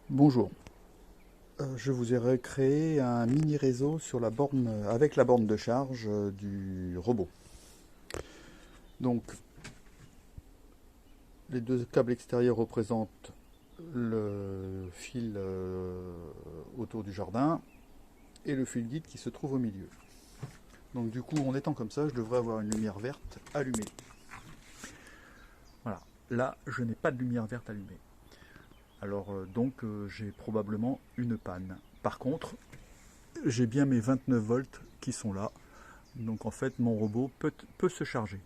Bonjour, je vous ai recréé un mini réseau sur la borne, avec la borne de charge du robot. Donc les deux câbles extérieurs représentent le fil autour du jardin et le fil guide qui se trouve au milieu. Donc du coup, en étant comme ça, je devrais avoir une lumière verte allumée. Voilà, là je n'ai pas de lumière verte allumée. Alors j'ai probablement une panne. Par contre, j'ai bien mes 29 volts qui sont là. Donc en fait, mon robot peut se charger.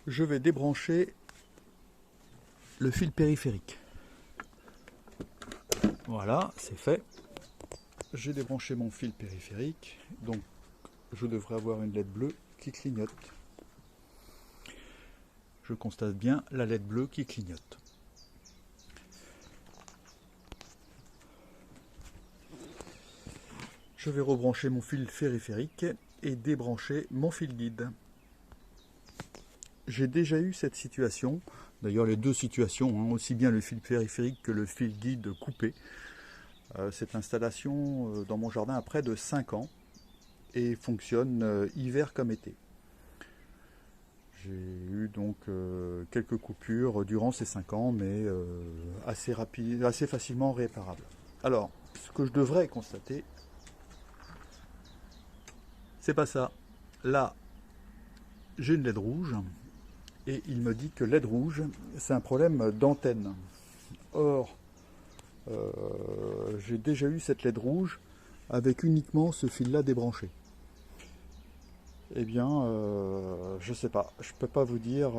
Je vais débrancher le fil périphérique. Voilà, c'est fait. J'ai débranché mon fil périphérique. Donc je devrais avoir une LED bleue qui clignote. Je constate bien la LED bleue qui clignote. Je vais rebrancher mon fil périphérique et débrancher mon fil guide. J'ai déjà eu cette situation, d'ailleurs les deux situations, aussi bien le fil périphérique que le fil guide coupé. Cette installation dans mon jardin a près de 5 ans et fonctionne hiver comme été. J'ai eu donc quelques coupures durant ces 5 ans, mais assez facilement réparables. Alors, ce que je devrais constater, c'est pas ça. Là, j'ai une LED rouge et il me dit que LED rouge, c'est un problème d'antenne. Or, j'ai déjà eu cette LED rouge avec uniquement ce fil-là débranché. Eh bien, je ne sais pas. Je ne peux pas vous dire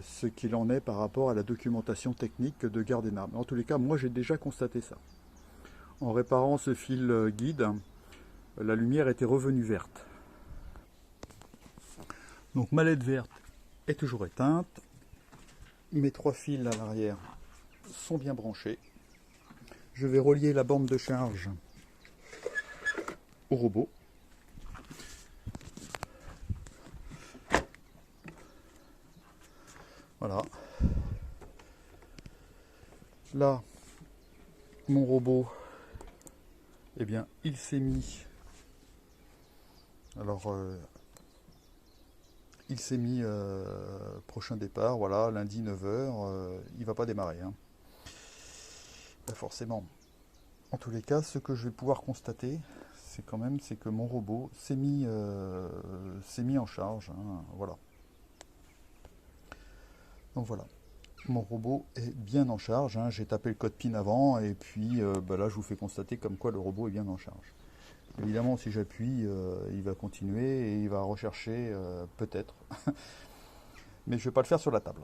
ce qu'il en est par rapport à la documentation technique de Gardena. Mais en tous les cas, moi j'ai déjà constaté ça. En réparant ce fil guide, la lumière était revenue verte. Donc ma LED verte est toujours éteinte. Mes 3 fils à l'arrière sont bien branchés. Je vais relier la borne de charge au robot. Voilà. Là, mon robot, eh bien, il s'est mis. Alors, il s'est mis prochain départ, voilà, lundi 9h. Il va pas démarrer, hein. Pas forcément. En tous les cas, ce que je vais pouvoir constater, c'est que mon robot s'est mis en charge, hein, voilà. Donc voilà. Mon robot est bien en charge, hein. J'ai tapé le code PIN avant et puis là je vous fais constater comme quoi le robot est bien en charge. Évidemment si j'appuie il va continuer et il va rechercher peut-être, mais je ne vais pas le faire sur la table.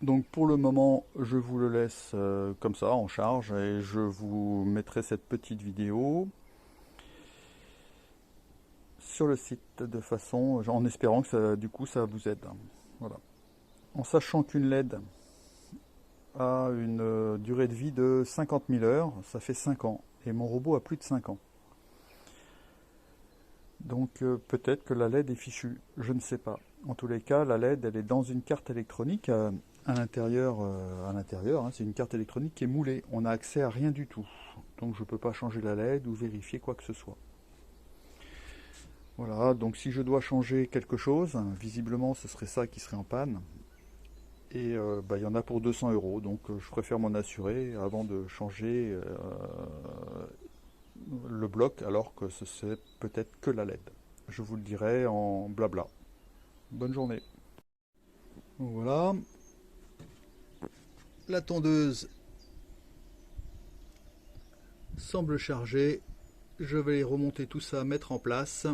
Donc pour le moment je vous le laisse comme ça en charge et je vous mettrai cette petite vidéo sur le site de façon, en espérant que ça, du coup ça vous aide. Voilà. En sachant qu'une LED a une durée de vie de 50 000 heures, ça fait 5 ans. Et mon robot a plus de 5 ans. Donc peut-être que la LED est fichue, je ne sais pas. En tous les cas, la LED, elle est dans une carte électronique à l'intérieur. Hein, c'est une carte électronique qui est moulée. On n'a accès à rien du tout. Donc je ne peux pas changer la LED ou vérifier quoi que ce soit. Voilà, donc si je dois changer quelque chose, visiblement ce serait ça qui serait en panne. Et il y en a pour 200 euros, donc je préfère m'en assurer avant de changer le bloc alors que ce serait peut-être que la LED. Je vous le dirai en blabla. Bonne journée. Voilà, la tondeuse semble chargée. Je vais remonter tout ça, mettre en place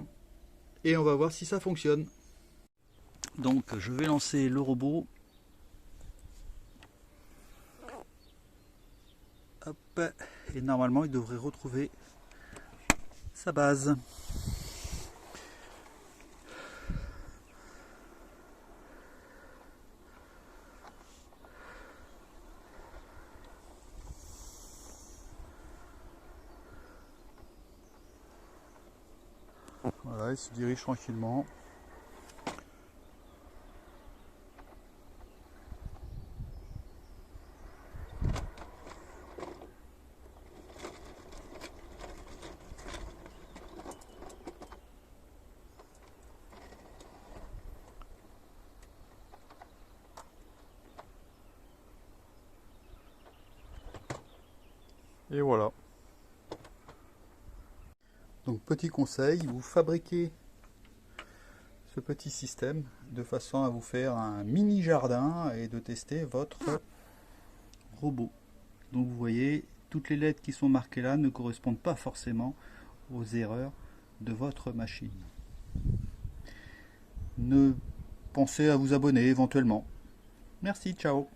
et on va voir si ça fonctionne. Donc je vais lancer le robot. Hop, et normalement il devrait retrouver sa base. Voilà, il se dirige tranquillement. Et voilà. Donc petit conseil, vous fabriquez ce petit système de façon à vous faire un mini jardin et de tester votre robot. Donc vous voyez, toutes les lettres qui sont marquées là ne correspondent pas forcément aux erreurs de votre machine. Ne pensez à vous abonner éventuellement. Merci, ciao.